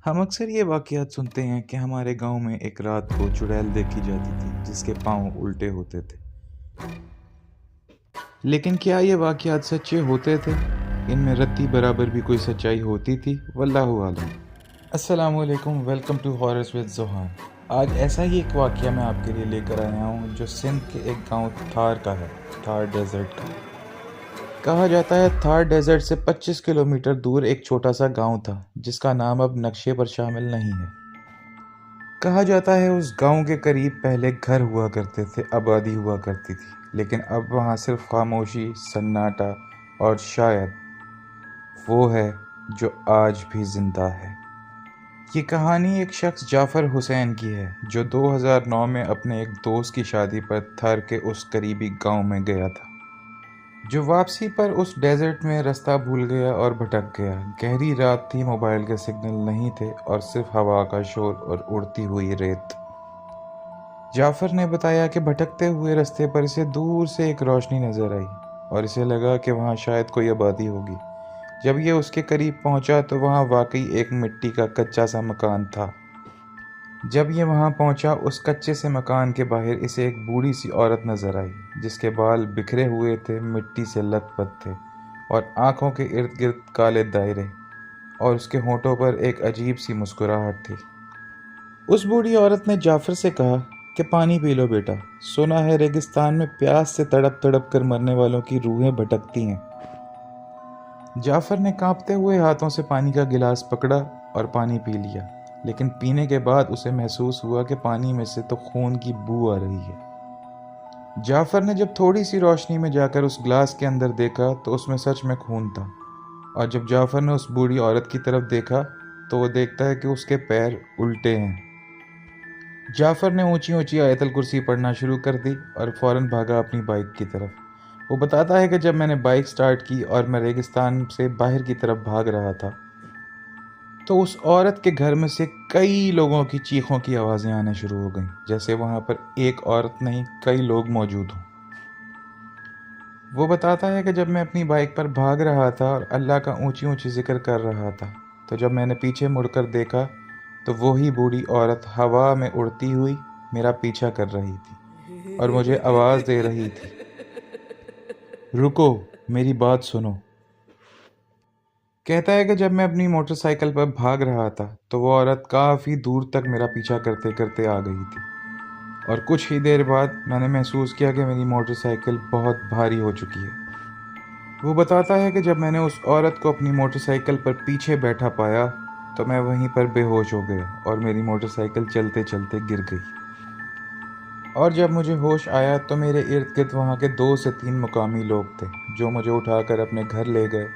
हम अक्सर ये वाक़यात सुनते हैं कि हमारे गांव में एक रात को चुड़ैल देखी जाती थी जिसके पाँव उल्टे होते थे। लेकिन क्या ये वाक़यात सच्चे होते थे? इनमें रत्ती बराबर भी कोई सच्चाई होती थी? वल्लाहु आलम। अस्सलामु अलैकुम, वेलकम टू हॉरर्स विद ज़ोहान। आज ऐसा ही एक वाक़या मैं आपके लिए लेकर आया हूँ जो सिंध के एक गांव थार का है, थार डेजर्ट का। कहा जाता है थार डेजर्ट से 25 किलोमीटर दूर एक छोटा सा गांव था जिसका नाम अब नक्शे पर शामिल नहीं है। कहा जाता है उस गांव के करीब पहले घर हुआ करते थे, आबादी हुआ करती थी, लेकिन अब वहां सिर्फ खामोशी, सन्नाटा और शायद वो है जो आज भी जिंदा है। ये कहानी एक शख्स जाफ़र हुसैन की है जो 2009 में अपने एक दोस्त की शादी पर थर के उस करीबी गांव में गया था, जो वापसी पर उस डेजर्ट में रास्ता भूल गया और भटक गया। गहरी रात थी, मोबाइल के सिग्नल नहीं थे और सिर्फ हवा का शोर और उड़ती हुई रेत। जाफ़र ने बताया कि भटकते हुए रास्ते पर इसे दूर से एक रोशनी नज़र आई और इसे लगा कि वहाँ शायद कोई आबादी होगी। जब ये उसके करीब पहुँचा तो वहाँ वाकई एक मिट्टी का कच्चा सा मकान था। जब ये वहाँ पहुँचा, उस कच्चे से मकान के बाहर इसे एक बूढ़ी सी औरत नज़र आई जिसके बाल बिखरे हुए थे, मिट्टी से लथपथ थे और आँखों के इर्द गिर्द काले दायरे, और उसके होंठों पर एक अजीब सी मुस्कुराहट थी। उस बूढ़ी औरत ने जाफ़र से कहा कि पानी पी लो बेटा, सुना है रेगिस्तान में प्यास से तड़प तड़प कर मरने वालों की रूहें भटकती हैं। जाफ़र ने कांपते हुए हाथों से पानी का गिलास पकड़ा और पानी पी लिया, लेकिन पीने के बाद उसे महसूस हुआ कि पानी में से तो खून की बू आ रही है। जाफ़र ने जब थोड़ी सी रोशनी में जाकर उस ग्लास के अंदर देखा तो उसमें सच में खून था, और जब जाफ़र ने उस बूढ़ी औरत की तरफ देखा तो वो देखता है कि उसके पैर उल्टे हैं। जाफ़र ने ऊंची ऊंची आयतल कुर्सी पढ़ना शुरू कर दी और फ़ौरन भागा अपनी बाइक की तरफ। वो बताता है कि जब मैंने बाइक स्टार्ट की और मैं रेगिस्तान से बाहर की तरफ भाग रहा था तो उस औरत के घर में से कई लोगों की चीखों की आवाज़ें आने शुरू हो गईं, जैसे वहाँ पर एक औरत नहीं कई लोग मौजूद हों। वो बताता है कि जब मैं अपनी बाइक पर भाग रहा था और अल्लाह का ऊंची ऊंची जिक्र कर रहा था तो जब मैंने पीछे मुड़कर देखा तो वही बूढ़ी औरत हवा में उड़ती हुई मेरा पीछा कर रही थी और मुझे आवाज़ दे रही थी, रुको, मेरी बात सुनो। कहता है कि जब मैं अपनी मोटरसाइकिल पर भाग रहा था तो वो औरत काफ़ी दूर तक मेरा पीछा करते करते आ गई थी और कुछ ही देर बाद मैंने महसूस किया कि मेरी मोटरसाइकिल बहुत भारी हो चुकी है। वो बताता है कि जब मैंने उस औरत को अपनी मोटरसाइकिल पर पीछे बैठा पाया तो मैं वहीं पर बेहोश हो गया और मेरी मोटरसाइकिल चलते चलते गिर गई। और जब मुझे होश आया तो मेरे इर्द गिर्द वहाँ के 2 से 3 मुकामी लोग थे जो मुझे उठाकर अपने घर ले गए,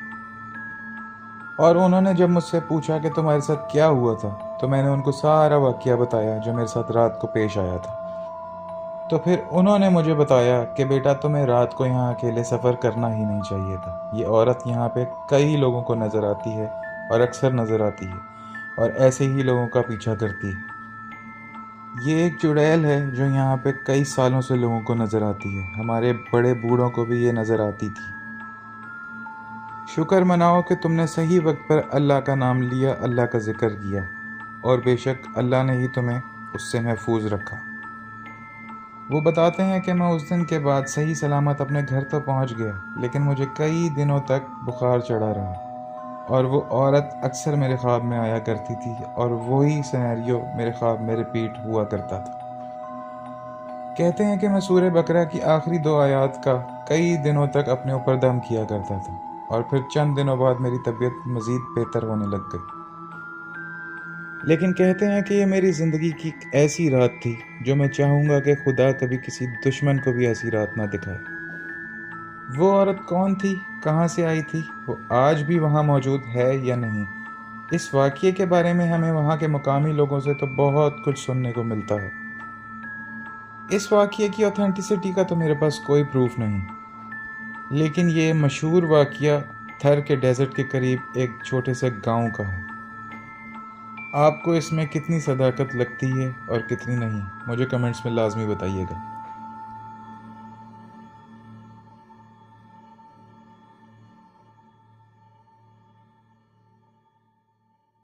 और उन्होंने जब मुझसे पूछा कि तुम्हारे साथ क्या हुआ था तो मैंने उनको सारा वाक़या बताया जो मेरे साथ रात को पेश आया था। तो फिर उन्होंने मुझे बताया कि बेटा, तुम्हें रात को यहाँ अकेले सफ़र करना ही नहीं चाहिए था। ये औरत यहाँ पे कई लोगों को नज़र आती है और अक्सर नज़र आती है और ऐसे ही लोगों का पीछा करती है। ये एक चुड़ैल है जो यहाँ पे कई सालों से लोगों को नज़र आती है। हमारे बड़े बूढ़ों को भी ये नज़र आती थी। शुक्र मनाओ कि तुमने सही वक्त पर अल्लाह का नाम लिया, अल्लाह का जिक्र किया, और बेशक अल्लाह ने ही तुम्हें उससे महफूज रखा। वो बताते हैं कि मैं उस दिन के बाद सही सलामत अपने घर तो पहुंच गया, लेकिन मुझे कई दिनों तक बुखार चढ़ा रहा और वो औरत अक्सर मेरे ख्वाब में आया करती थी और वही सिनेरियो मेरे ख्वाब में रिपीट हुआ करता था। कहते हैं कि मैं सूरह बकरा की आखिरी 2 आयत का कई दिनों तक अपने ऊपर दम किया करता था और फिर चंद दिनों बाद मेरी तबीयत मज़ीद बेहतर होने लग गई। लेकिन कहते हैं कि ये मेरी ज़िंदगी की एक ऐसी रात थी जो मैं चाहूँगा कि खुदा कभी किसी दुश्मन को भी ऐसी रात ना दिखाए। वो औरत कौन थी, कहाँ से आई थी, वो आज भी वहाँ मौजूद है या नहीं, इस वाक़ये के बारे में हमें वहाँ के मकामी लोगों से तो बहुत कुछ सुनने को मिलता है। इस वाक़ये की ऑथेंटिसिटी का तो मेरे पास कोई प्रूफ नहीं, लेकिन ये मशहूर वाक़या थर के डेजर्ट के करीब एक छोटे से गांव का है। आपको इसमें कितनी सदाकत लगती है और कितनी नहीं, मुझे कमेंट्स में लाजमी बताइएगा।